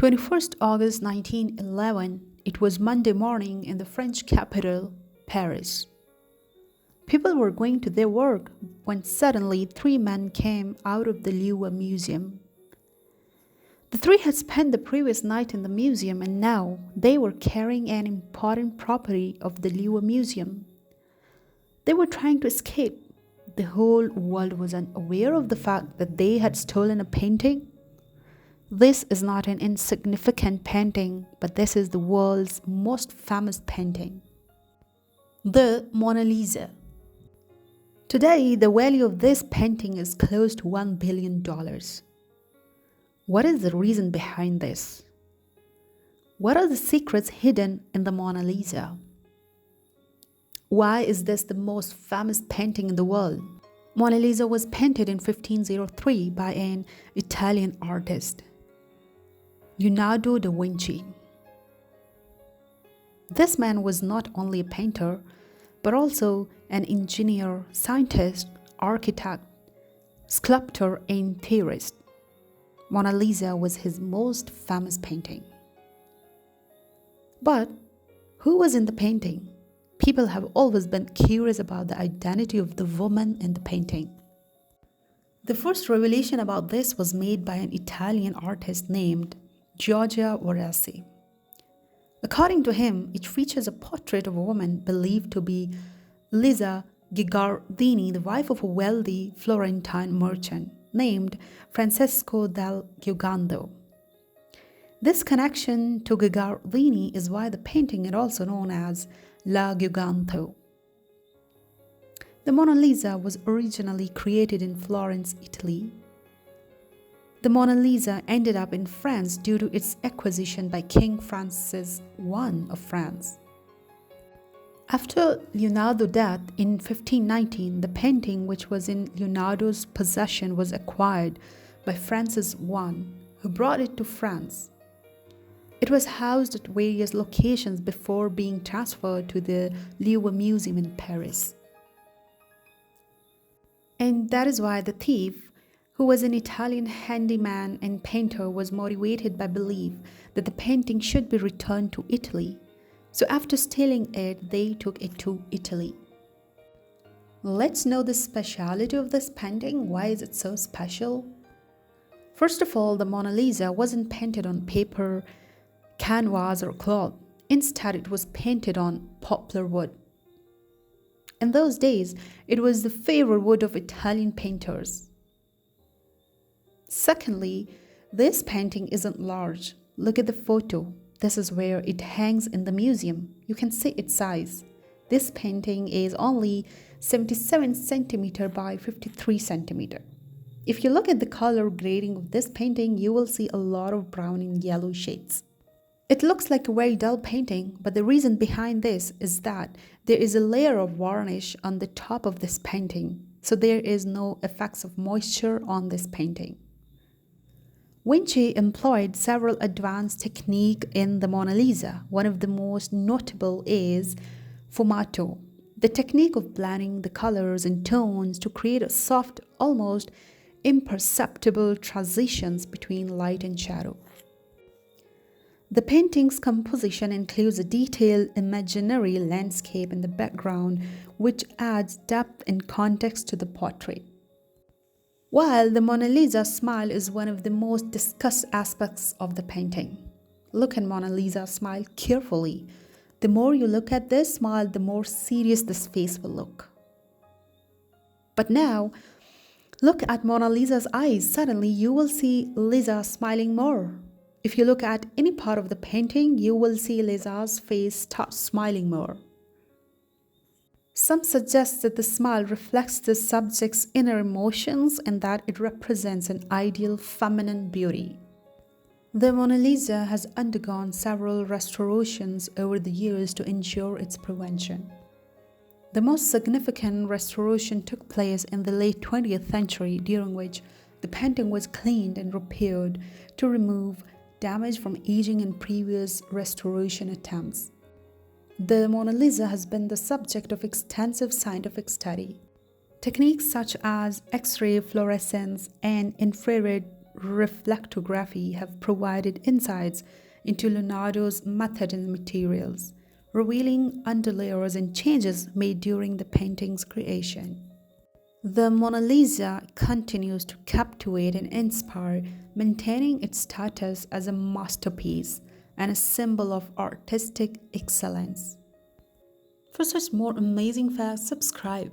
21st August 1911, it was Monday morning in the French capital, Paris. People were going to their work when suddenly three men came out of the Louvre Museum. The three had spent the previous night in the museum and now they were carrying an important property of the Louvre Museum. They were trying to escape. The whole world was unaware of the fact that they had stolen a painting. This is not an insignificant painting, but this is the world's most famous painting, the Mona Lisa. Today, the value of this painting is close to $1 billion. What is the reason behind this? What are the secrets hidden in the Mona Lisa? Why is this the most famous painting in the world? Mona Lisa was painted in 1503 by an Italian artist, Leonardo da Vinci. This man was not only a painter, but also an engineer, scientist, architect, sculptor, and theorist. Mona Lisa was his most famous painting. But who was in the painting? People have always been curious about the identity of the woman in the painting. The first revelation about this was made by an Italian artist named Giorgio Vasari. According to him, it features a portrait of a woman believed to be Lisa Gherardini, the wife of a wealthy Florentine merchant named Francesco del Giocondo. This connection to Gherardini is why the painting is also known as La Giocondo. The Mona Lisa was originally created in Florence, Italy. The Mona Lisa ended up in France due to its acquisition by King Francis I of France. After Leonardo's death in 1519, the painting, which was in Leonardo's possession, was acquired by Francis I, who brought it to France. It was housed at various locations before being transferred to the Louvre Museum in Paris. And that is why the thief, who was an Italian handyman and painter, was motivated by belief that the painting should be returned to Italy. So after stealing it, they took it to Italy. Let's know the speciality of this painting. Why is it so special? First of all, the Mona Lisa wasn't painted on paper, canvas, or cloth. Instead, it was painted on poplar wood. In those days, it was the favorite wood of Italian painters. Secondly, this painting isn't large. Look at the photo. This is where it hangs in the museum. You can see its size. This painting is only 77 centimeter by 53 centimeter. If you look at the color grading of this painting, you will see a lot of brown and yellow shades. It looks like a very dull painting, but the reason behind this is that there is a layer of varnish on the top of this painting, so there is no effects of moisture on this painting. Vinci employed several advanced techniques in the Mona Lisa. One of the most notable is fumato, the technique of blending the colors and tones to create a soft, almost imperceptible transitions between light and shadow. The painting's composition includes a detailed imaginary landscape in the background, which adds depth and context to the portrait. While the Mona Lisa's smile is one of the most discussed aspects of the painting. Look at Mona Lisa's smile carefully. The more you look at this smile, the more serious this face will look. But now, look at Mona Lisa's eyes. Suddenly, you will see Lisa smiling more. If you look at any part of the painting, you will see Lisa's face start smiling more. Some suggest that the smile reflects the subject's inner emotions and that it represents an ideal feminine beauty. The Mona Lisa has undergone several restorations over the years to ensure its prevention. The most significant restoration took place in the late 20th century, during which the painting was cleaned and repaired to remove damage from aging in previous restoration attempts. The Mona Lisa has been the subject of extensive scientific study. Techniques such as X-ray fluorescence and infrared reflectography have provided insights into Leonardo's method and materials, revealing underlayers and changes made during the painting's creation. The Mona Lisa continues to captivate and inspire, maintaining its status as a masterpiece and a symbol of artistic excellence. For such more amazing facts, subscribe.